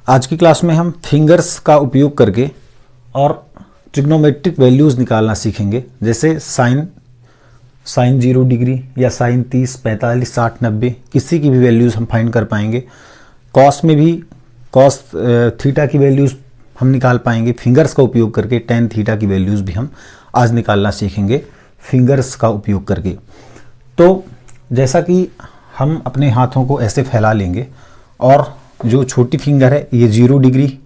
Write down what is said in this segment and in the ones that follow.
आज की क्लास में हम फिंगर्स का उपयोग करके और ट्रिग्नोमेट्रिक वैल्यूज़ निकालना सीखेंगे। जैसे साइन 0 डिग्री या साइन 30, 45, 60, 90 किसी की भी वैल्यूज़ हम फाइंड कर पाएंगे। कॉस में भी कॉस थीटा की वैल्यूज़ हम निकाल पाएंगे फिंगर्स का उपयोग करके। टेन थीटा की वैल्यूज़ भी हम आज निकालना सीखेंगे फिंगर्स का उपयोग करके। तो जैसा कि हम अपने हाथों को ऐसे फैला लेंगे और जो छोटी फिंगर है ये 0 डिग्री,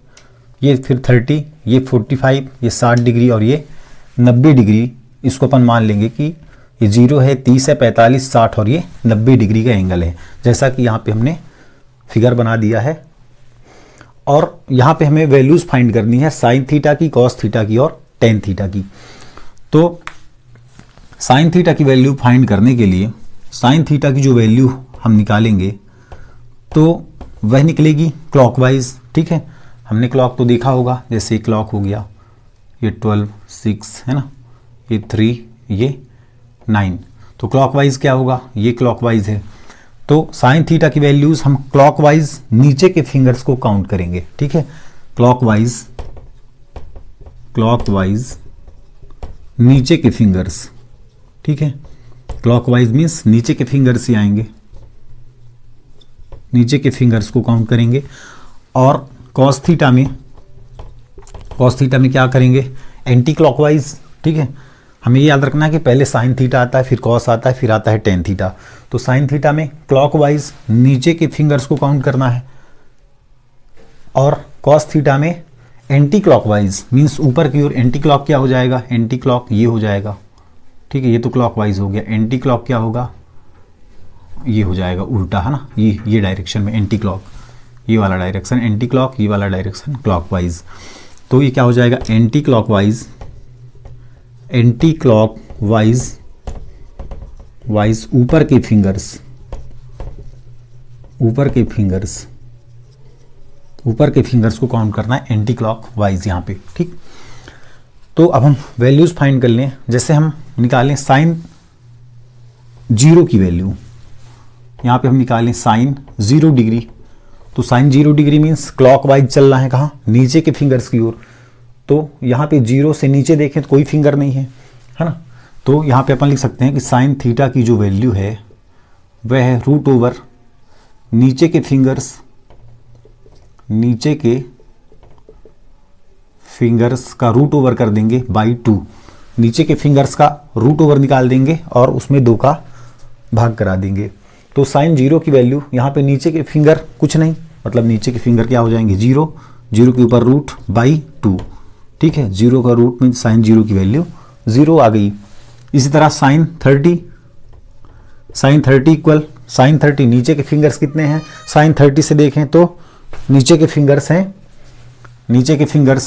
ये फिर 30, ये 45, ये 60 डिग्री और ये 90 डिग्री, इसको अपन मान लेंगे कि ये 0 है, 30 है, 45, 60 और ये 90 डिग्री का एंगल है। जैसा कि यहाँ पे हमने फिगर बना दिया है और यहाँ पे हमें वैल्यूज़ फाइंड करनी है साइन थीटा की, कॉस थीटा की और टेन थीटा की। तो साइन थीटा की वैल्यू फाइंड करने के लिए साइन थीटा की जो वैल्यू हम निकालेंगे तो वह निकलेगी क्लॉकवाइज। ठीक है, हमने क्लॉक तो देखा होगा, जैसे क्लॉक हो गया ये 12, 6 है ना, ये 3, ये 9, तो क्लॉकवाइज क्या होगा, ये क्लॉकवाइज है। तो साइन थीटा की वैल्यूज हम क्लॉकवाइज नीचे के फिंगर्स को काउंट करेंगे। ठीक है, क्लॉकवाइज नीचे के फिंगर्स। ठीक है, क्लॉकवाइज मीन्स नीचे के फिंगर्स ही आएंगे, नीचे के फिंगर्स को काउंट करेंगे। और कॉस थीटा में क्या करेंगे, एंटी क्लॉकवाइज। ठीक है, हमें ये याद रखना है कि पहले साइन थीटा आता है, फिर कॉस आता है, फिर आता है टेन थीटा। तो साइन थीटा में क्लॉकवाइज नीचे के फिंगर्स को काउंट करना है और कॉस थीटा में एंटी क्लॉकवाइज मीन्स ऊपर की ओर। एंटी क्लॉक क्या हो जाएगा, एंटी क्लॉक ये हो जाएगा। ठीक है, ये तो क्लॉकवाइज हो गया, एंटी क्लॉक क्या होगा, ये हो जाएगा उल्टा, है ना, ये डायरेक्शन में एंटी क्लॉक, ये वाला डायरेक्शन एंटी क्लॉक, ये वाला डायरेक्शन क्लॉकवाइज। तो ये क्या हो जाएगा, एंटी क्लॉकवाइज ऊपर के फिंगर्स को काउंट करना है एंटी क्लॉकवाइज यहाँ पे। ठीक, तो अब हम वैल्यूज फाइंड कर लें। जैसे हम निकालें साइन 0 की वैल्यू, यहाँ पे हम निकालें साइन 0 डिग्री। तो साइन 0 डिग्री मीन्स क्लॉकवाइज चलना है, कहाँ, नीचे के फिंगर्स की ओर। तो यहाँ पे 0 से नीचे देखें तो कोई फिंगर नहीं है ना। तो यहाँ पे अपन लिख सकते हैं कि साइन थीटा की जो वैल्यू है वह है रूट ओवर नीचे के फिंगर्स का रूट ओवर कर देंगे बाई 2। नीचे के फिंगर्स का रूट ओवर निकाल देंगे और उसमें 2 का भाग करा देंगे। तो साइन 0 की वैल्यू, यहाँ पे नीचे के फिंगर कुछ नहीं, मतलब नीचे के फिंगर क्या हो जाएंगे, 0 के ऊपर रूट बाई 2। ठीक है, 0 का रूट में साइन 0 की वैल्यू 0 आ गई। इसी तरह साइन 30 इक्वल साइन 30, नीचे के फिंगर्स कितने हैं, साइन 30 से देखें तो नीचे के फिंगर्स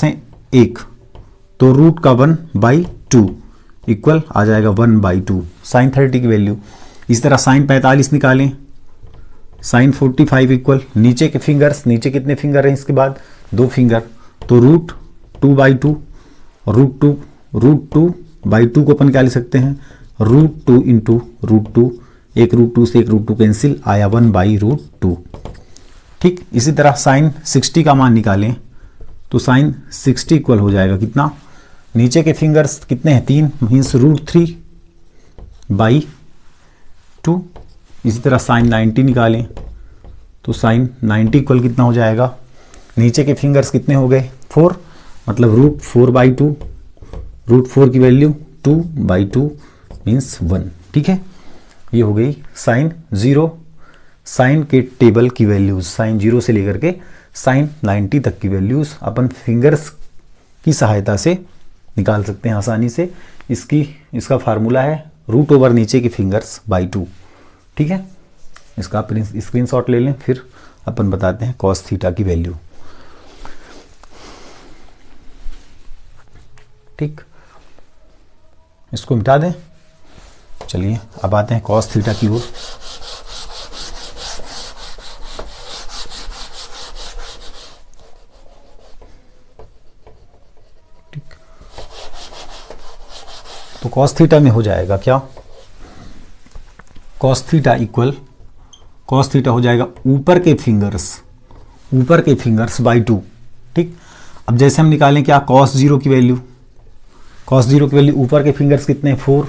हैं 1, तो रूट का 1/2 इक्वल आ जाएगा 1/2 साइन 30 की वैल्यू। इस तरह साइन 45 निकालें, साइन 45 इक्वल नीचे के फिंगर्स, नीचे कितने फिंगर हैं इसके बाद, 2 फिंगर, तो रूट 2/2, रूट 2/2 को अपन क्या लिख सकते हैं, रूट 2 इंटू रूट 2, एक रूट 2 से एक रूट 2 कैंसिल, आया 1/√2। ठीक, इसी तरह साइन 60 का मान निकालें तो साइन 60 इक्वल हो जाएगा कितना, नीचे के फिंगर्स कितने हैं, 3 मीन्स रूट 3/2। इसी तरह साइन 90 निकालें तो साइन 90 इक्वल कितना हो जाएगा, नीचे के फिंगर्स कितने हो गए, 4, मतलब रूट 4/2, रूट 4 की वैल्यू 2/2 मीन्स 1। ठीक है, ये हो गई साइन 0, साइन के टेबल की वैल्यूज, साइन 0 से लेकर के साइन 90 तक की वैल्यूज अपन फिंगर्स की सहायता से निकाल सकते हैं आसानी से। इसका फार्मूला है रूट ओवर नीचे के फिंगर्स बाई 2। ठीक है, इसका स्क्रीनशॉट ले लें, फिर अपन बताते हैं कॉस थीटा की वैल्यू। ठीक, इसको मिटा दें। चलिए अब आते हैं कॉस थीटा की ओर। तो कॉस थीटा में हो जाएगा क्या, cos theta equal, cos theta हो जाएगा ऊपर के फिंगर्स, ऊपर के फिंगर्स बाई 2। ठीक, अब जैसे हम निकालें क्या cos 0 की वैल्यू, cos 0 की वैल्यू ऊपर के फिंगर्स कितने हैं 4,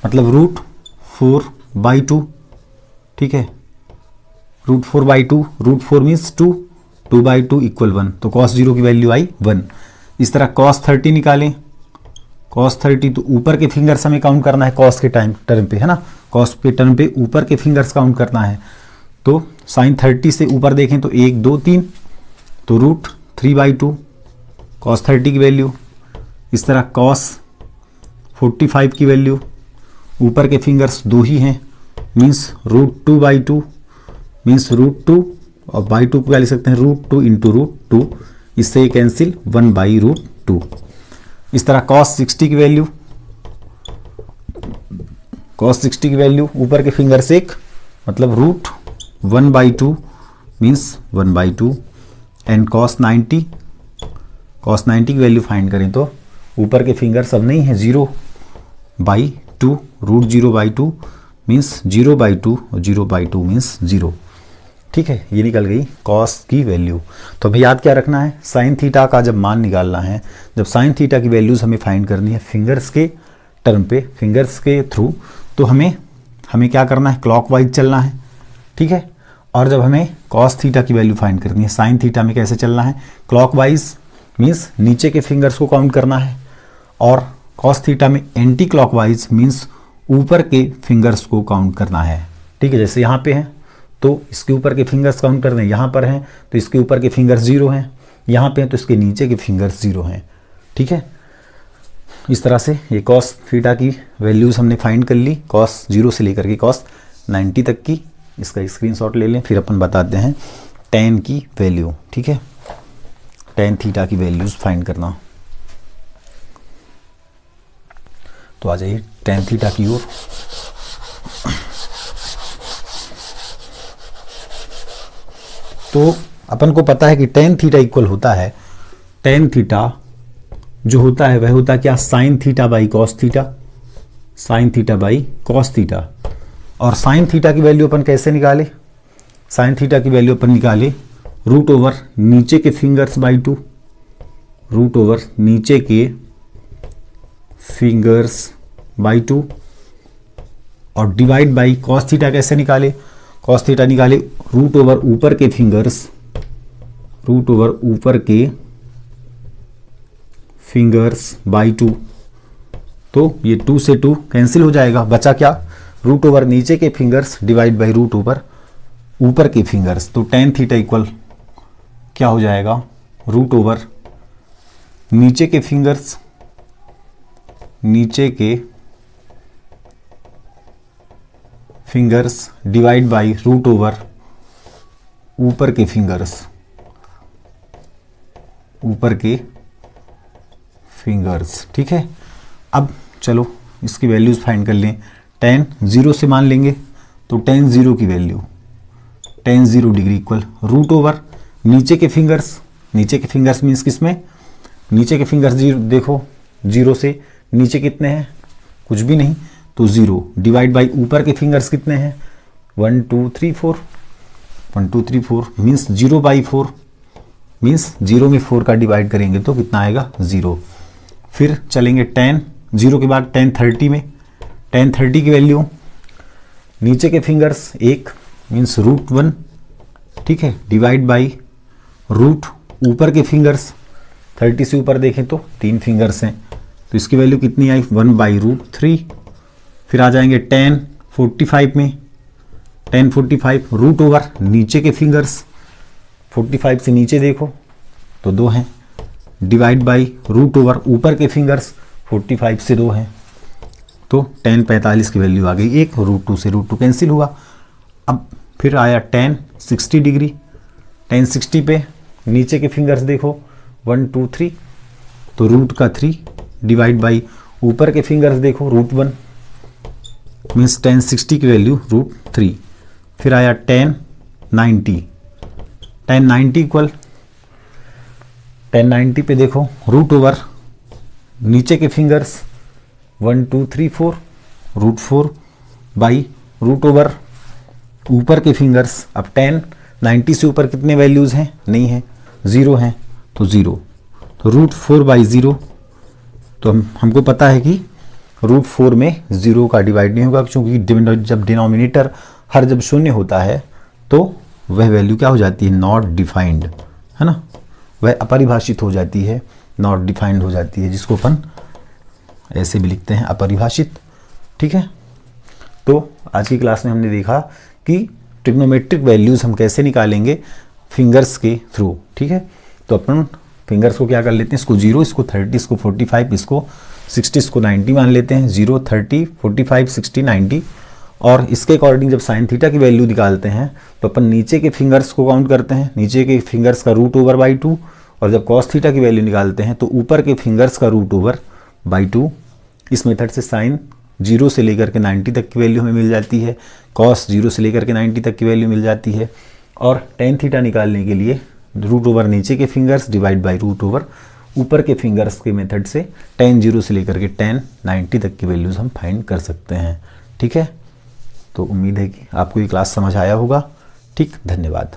मतलब रूट 4 बाई 2। ठीक है, root 4 by 2, root 4 means 2, 2 by 2 equal 1, तो cos 0 की वैल्यू आई 1। इस तरह cos 30 निकालें, cos 30 तो ऊपर के फिंगर्स हमें काउंट करना है cos के टर्म पे, है ना, cos के टर्म पे ऊपर के फिंगर्स काउंट करना है। तो sin 30 से ऊपर देखें तो 1 2 3, तो रूट 3 बाई 2 cos 30 की वैल्यू। इस तरह cos 45 की वैल्यू, ऊपर के फिंगर्स 2 ही हैं, means root 2 by 2, means root 2, और बाई 2 को क्या लिख सकते हैं रूट 2 इंटू रूट 2, इससे ये कैंसिल 1 बाई रूट 2। इस तरह cos 60 की वैल्यू, cos 60 की वैल्यू ऊपर के फिंगर्स 1, मतलब root 1 by 2 means 1 by 2, and cos 90, cos 90 की वैल्यू फाइंड करें तो ऊपर के फिंगर्स अब नहीं है 0 by 2, root 0 by 2 means 0 by 2, और 0 बाई 2 मीन्स 0। ठीक है, ये निकल गई cos की वैल्यू। तो अभी याद क्या रखना है, साइन थीटा का जब मान निकालना है, जब साइन थीटा की वैल्यूज हमें फाइंड करनी है फिंगर्स के टर्म पे, फिंगर्स के थ्रू, तो हमें क्या करना है, क्लॉकवाइज चलना है। ठीक है, और जब हमें cos थीटा की वैल्यू फाइंड करनी है साइन थीटा में कैसे चलना है, क्लॉकवाइज मीन्स नीचे के फिंगर्स को काउंट करना है, और cos थीटा में एंटी क्लॉकवाइज मीन्स ऊपर के फिंगर्स को काउंट करना है। ठीक है, जैसे यहाँ पे हैं तो इसके ऊपर के फिंगर्स काउंट करने, यहाँ पर हैं तो इसके ऊपर के फिंगर्स 0 हैं, यहाँ पे हैं तो इसके नीचे के फिंगर्स 0 हैं। ठीक है, इस तरह से ये cos थीटा की वैल्यूज़ हमने फाइंड कर ली, cos 0 से लेकर के cos 90 तक की। इसका स्क्रीनशॉट ले लें, फिर अपन बताते हैं tan की वैल्यू। ठीक है, tan थीटा की वैल्यूज़ फाइंड करना। तो आ जाइए tan थीटा की ओर। तो अपन को पता है कि tan थीटा इक्वल होता है, tan थीटा जो होता है वह होता है क्या, sine theta by cos theta, sine theta by cos theta. और साइन थीटा की वैल्यू अपन कैसे निकाले, साइन थीटा की वैल्यू अपन निकाले रूट ओवर नीचे के फिंगर्स बाई 2, रूट ओवर नीचे के फिंगर्स बाई 2, और डिवाइड बाई कॉस थीटा कैसे निकाले, कॉस थीटा निकाले रूट ओवर ऊपर के फिंगर्स, रूट ओवर ऊपर के फिंगर्स बाई 2। तो ये 2 से 2 कैंसिल हो जाएगा, बचा क्या, रूट ओवर नीचे के fingers divide by root over ऊपर के फिंगर्स। तो tan थीटा इक्वल क्या हो जाएगा, रूट ओवर नीचे के फिंगर्स, नीचे के fingers divide by root over ऊपर के फिंगर्स, ऊपर के फिंगर्स। ठीक है, अब चलो इसकी वैल्यूज फाइंड कर लें। tan 0 से मान लेंगे तो tan 0 की value, tan 0 degree equal root over नीचे के फिंगर्स, नीचे के फिंगर्स मीन्स किसमें, नीचे के फिंगर्स 0, देखो 0 से नीचे कितने हैं, कुछ भी नहीं, तो 0 डिवाइड बाई ऊपर के फिंगर्स कितने हैं 1 2 3 4, 1 2 3 4 मीन्स 0 बाई 4, मीन्स 0 में 4 का डिवाइड करेंगे तो कितना आएगा 0। फिर चलेंगे tan 0 के बाद tan 30 में, tan 30 की वैल्यू नीचे के फिंगर्स 1 मीन्स रूट 1, ठीक है, डिवाइड बाई रूट ऊपर के फिंगर्स, 30 से ऊपर देखें तो 3 फिंगर्स हैं, तो इसकी वैल्यू कितनी आई 1 बाई रूट 3। फिर आ जाएंगे tan 45 में, tan 45 रूट ओवर नीचे के फिंगर्स, 45 से नीचे देखो तो 2 हैं, डिवाइड बाई रूट ओवर ऊपर के फिंगर्स, 45 से 2 हैं, तो tan 45 की वैल्यू आ गई 1, रूट 2 से रूट 2 कैंसिल हुआ। अब फिर आया tan 60 डिग्री, tan 60 पे नीचे के फिंगर्स देखो 1 2 3, तो रूट का 3 डिवाइड बाई ऊपर के फिंगर्स देखो रूट 1, मीन्स tan 60 की वैल्यू रूट 3। फिर आया tan 90, tan 90 इक्वल, tan 90 पे देखो रूट ओवर नीचे के fingers 1 2 3 4, root 4 by root over ऊपर के फिंगर्स। अब tan 90 से ऊपर कितने वैल्यूज़ हैं? नहीं है, 0 हैं, तो 0। तो √4/0, तो हमको पता है कि √4 में 0 का डिवाइड नहीं होगा, क्योंकि जब डिनोमिनेटर हर जब शून्य होता है तो वह वैल्यू क्या हो जाती है? नॉट डिफाइंड, है ना, वह अपरिभाषित हो जाती है, नॉट डिफाइंड हो जाती है, जिसको अपन ऐसे भी लिखते हैं, अपरिभाषित। ठीक है, तो आज की क्लास में हमने देखा कि ट्रिग्नोमेट्रिक वैल्यूज़ हम कैसे निकालेंगे फिंगर्स के थ्रू। ठीक है, तो अपन फिंगर्स को क्या कर लेते हैं, इसको 0, इसको 30, इसको 45, इसको 60, इसको 90 मान लेते हैं। 0, 30, 45, 60, 90। और इसके अकॉर्डिंग जब साइन थीटा की वैल्यू निकालते हैं तो अपन नीचे के फिंगर्स को काउंट करते हैं, नीचे के फिंगर्स का √/2। और जब कॉस थीटा की वैल्यू निकालते हैं तो ऊपर के फिंगर्स का √/2। इस मेथड से साइन 0 से लेकर के 90 तक की वैल्यू हमें मिल जाती है, कॉस 0 से लेकर के 90 तक की वैल्यू मिल जाती है। और टेन थीटा निकालने के लिए √/ नीचे के फिंगर्स डिवाइड बाई √/ ऊपर के फिंगर्स के मेथड से tan 0 से लेकर के tan 90 तक की वैल्यूज़ हम फाइंड कर सकते हैं। ठीक है, तो उम्मीद है कि आपको ये क्लास समझ आया होगा। ठीक, धन्यवाद।